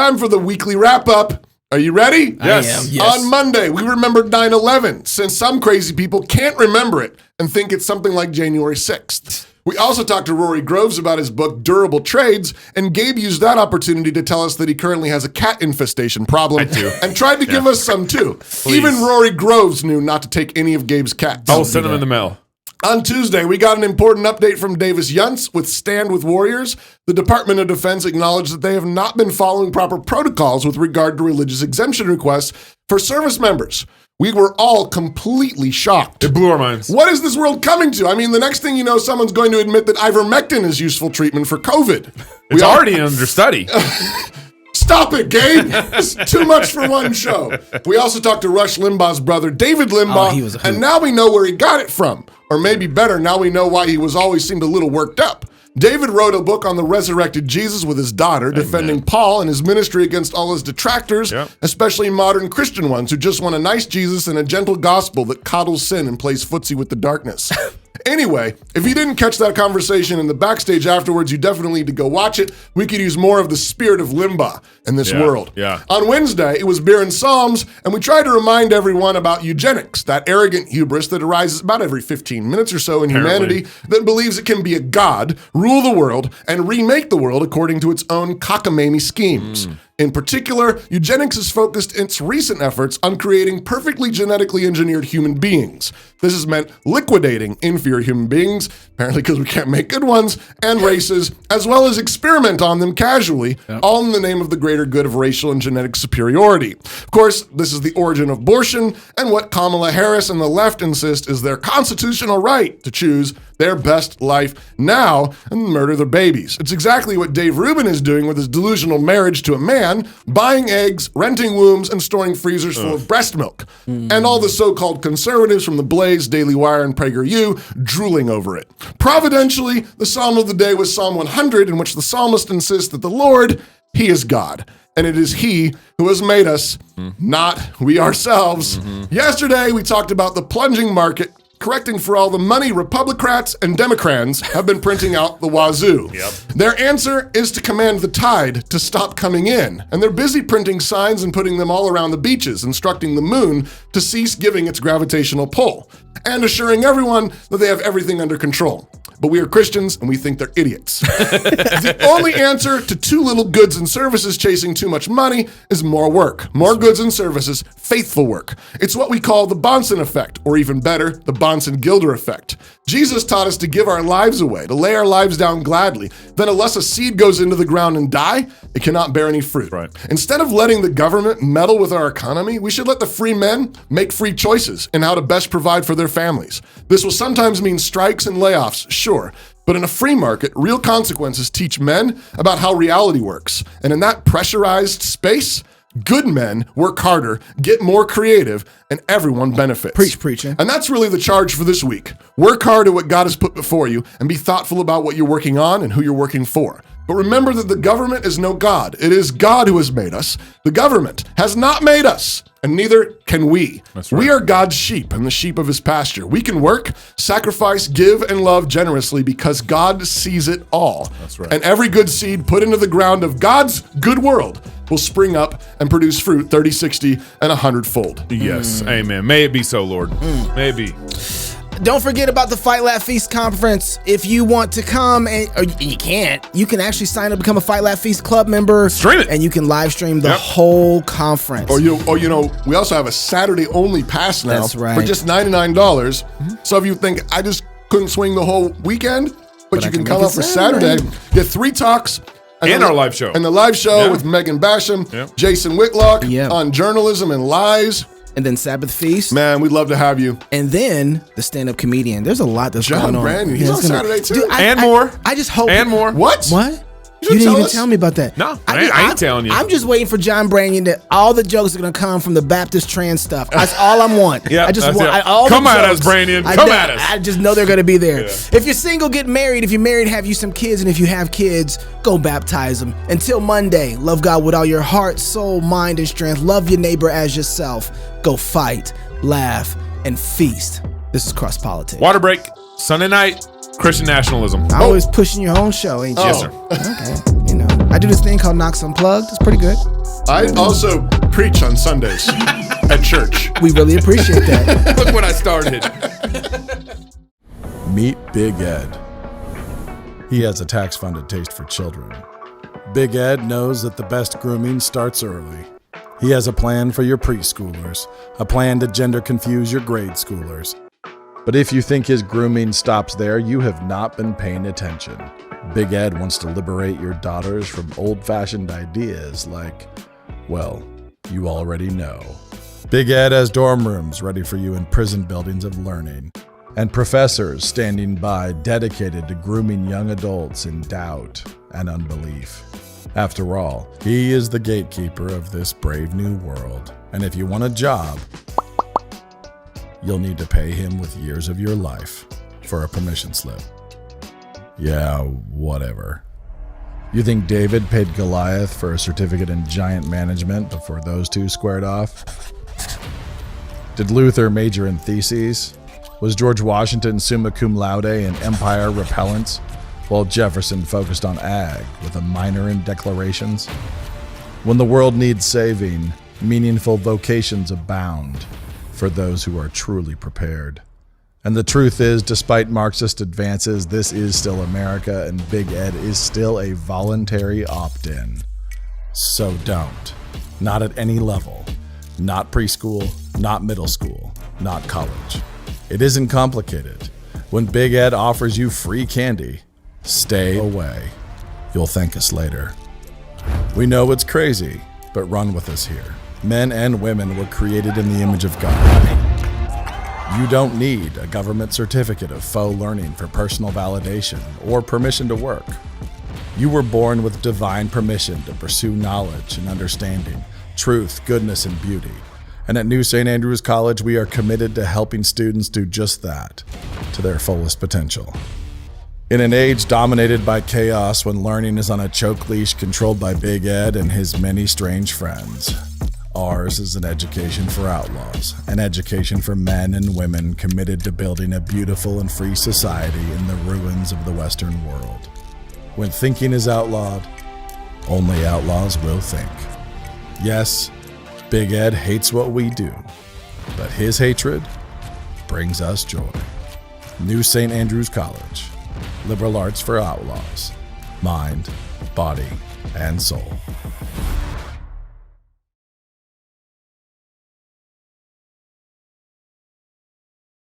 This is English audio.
time for the weekly wrap-up. Are you ready? Yes. Yes. On Monday, we remembered 9/11, since some crazy people can't remember it and think it's something like January 6th. We also talked to Rory Groves about his book, Durable Trades, and Gabe used that opportunity to tell us that he currently has a cat infestation problem. I do. And tried to give us some, too. Please. Even Rory Groves knew not to take any of Gabe's cats. I'll send them in the mail. On Tuesday, we got an important update from Davis Yuntz with Stand With Warriors. The Department of Defense acknowledged that they have not been following proper protocols with regard to religious exemption requests for service members. We were all completely shocked. It blew our minds. What is this world coming to? I mean, the next thing you know, someone's going to admit that ivermectin is useful treatment for COVID. It's already under study. Stop it, Gabe. It's too much for one show. We also talked to Rush Limbaugh's brother, David Limbaugh, he was a hoot. and now we know where he got it from. Or maybe better, now we know why he was always seemed a little worked up. David wrote a book on the resurrected Jesus with his daughter, defending Paul and his ministry against all his detractors, especially modern Christian ones who just want a nice Jesus and a gentle gospel that coddles sin and plays footsie with the darkness. Anyway, if you didn't catch that conversation in the backstage afterwards, you definitely need to go watch it. We could use more of the spirit of Limbaugh in this world. Yeah. On Wednesday, it was Beer and Psalms, and we tried to remind everyone about eugenics, that arrogant hubris that arises about every 15 minutes or so in humanity that believes it can be a god, rule the world, and remake the world according to its own cockamamie schemes. In particular, eugenics has focused its recent efforts on creating perfectly genetically engineered human beings. This has meant liquidating inferior human beings, apparently because we can't make good ones, and races, as well as experiment on them casually, all in the name of the greater good of racial and genetic superiority. Of course, this is the origin of abortion, and what Kamala Harris and the left insist is their constitutional right to choose their best life now and murder their babies. It's exactly what Dave Rubin is doing with his delusional marriage to a man, buying eggs, renting wombs, and storing freezers full of breast milk. And all the so-called conservatives from The Blaze, Daily Wire, and PragerU drooling over it. Providentially, the psalm of the day was Psalm 100, in which the psalmist insists that the Lord, He is God. And it is He who has made us, not we ourselves. Yesterday, we talked about the plunging market, correcting for all the money Republicrats and Democrats have been printing out the wazoo. Their answer is to command the tide to stop coming in. And they're busy printing signs and putting them all around the beaches, instructing the moon to cease giving its gravitational pull, and assuring everyone that they have everything under control. But we are Christians and we think they're idiots. The only answer to too little goods and services chasing too much money is more work. More goods and services, faithful work. It's what we call the Bonson effect, or even better, the Bonson-Gilder effect. Jesus taught us to give our lives away, to lay our lives down gladly. Then unless a seed goes into the ground and die, it cannot bear any fruit. Instead of letting the government meddle with our economy, we should let the free men make free choices in how to best provide for their families. This will sometimes mean strikes and layoffs, sure. But in a free market, real consequences teach men about how reality works. And in that pressurized space, good men work harder, get more creative, and everyone benefits. Preach, preacher. And that's really the charge for this week. Work hard at what God has put before you and be thoughtful about what you're working on and who you're working for. But remember that the government is no God. It is God who has made us. The government has not made us, and neither can we. That's right. We are God's sheep and the sheep of his pasture. We can work, sacrifice, give, and love generously because God sees it all. That's right. And every good seed put into the ground of God's good world will spring up and produce fruit 30, 60, and 100-fold. Yes, amen. May it be so, Lord. May it be. Don't forget about the Fight Laugh Feast conference. If you want to come, or you can't, you can actually sign up, become a Fight Laugh Feast club member. Stream it. And you can live stream the whole conference. Or you know, we also have a Saturday only pass now. That's right. For just $99. So if you think I just couldn't swing the whole weekend, but you can come up for Saturday, get 3 talks. And our live show. And the live show with Megan Basham, Jason Whitlock on journalism and lies. And then Sabbath Feast. Man, we'd love to have you. And then the stand-up comedian. There's a lot that's John going on. Brandon, he's on Saturday too. Dude, more. I just hope. And more. What? What? You didn't even tell me about that. No, I ain't telling you. I'm just waiting for John Brandon that all the jokes are going to come from the Baptist trans stuff. That's all I want. I just want all come the at jokes. us, Brandon. Come at us. I just know they're going to be there. If you're single, get married. If you're married, have you some kids. And if you have kids, go baptize them. Until Monday, love God with all your heart, soul, mind, and strength. Love your neighbor as yourself. Go fight, laugh, and feast. This is Cross Politics. Water break, Sunday night, Christian nationalism. Always pushing your own show, ain't you? Yes, sir. Okay, you know. I do this thing called Knox Unplugged. It's pretty good. I also preach on Sundays at church. We really appreciate that. Look what I started. Meet Big Ed. He has a tax-funded taste for children. Big Ed knows that the best grooming starts early. He has a plan for your preschoolers, a plan to gender confuse your grade schoolers. But if you think his grooming stops there, you have not been paying attention. Big Ed wants to liberate your daughters from old-fashioned ideas like, well, you already know. Big Ed has dorm rooms ready for you in prison buildings of learning, and professors standing by dedicated to grooming young adults in doubt and unbelief. After all, he is the gatekeeper of this brave new world, and if you want a job, you'll need to pay him with years of your life for a permission slip. Yeah, whatever. You think David paid Goliath for a certificate in giant management before those two squared off? Did Luther major in theses? Was George Washington summa cum laude in empire repellents, while Jefferson focused on ag with a minor in declarations? When the world needs saving, meaningful vocations abound for those who are truly prepared. And the truth is, despite Marxist advances, this is still America, and Big Ed is still a voluntary opt-in. So don't. Not at any level. Not preschool, not middle school, not college. It isn't complicated. When Big Ed offers you free candy, stay away. You'll thank us later. We know it's crazy, but run with us here. Men and women were created in the image of God. You don't need a government certificate of faux learning for personal validation or permission to work. You were born with divine permission to pursue knowledge and understanding, truth, goodness, and beauty. And at New St. Andrews College, we are committed to helping students do just that, to their fullest potential. In an age dominated by chaos, when learning is on a choke leash controlled by Big Ed and his many strange friends, ours is an education for outlaws, an education for men and women committed to building a beautiful and free society in the ruins of the Western world. When thinking is outlawed, only outlaws will think. Yes, Big Ed hates what we do, but his hatred brings us joy. New St. Andrews College. Liberal arts for outlaws. Mind, body, and soul.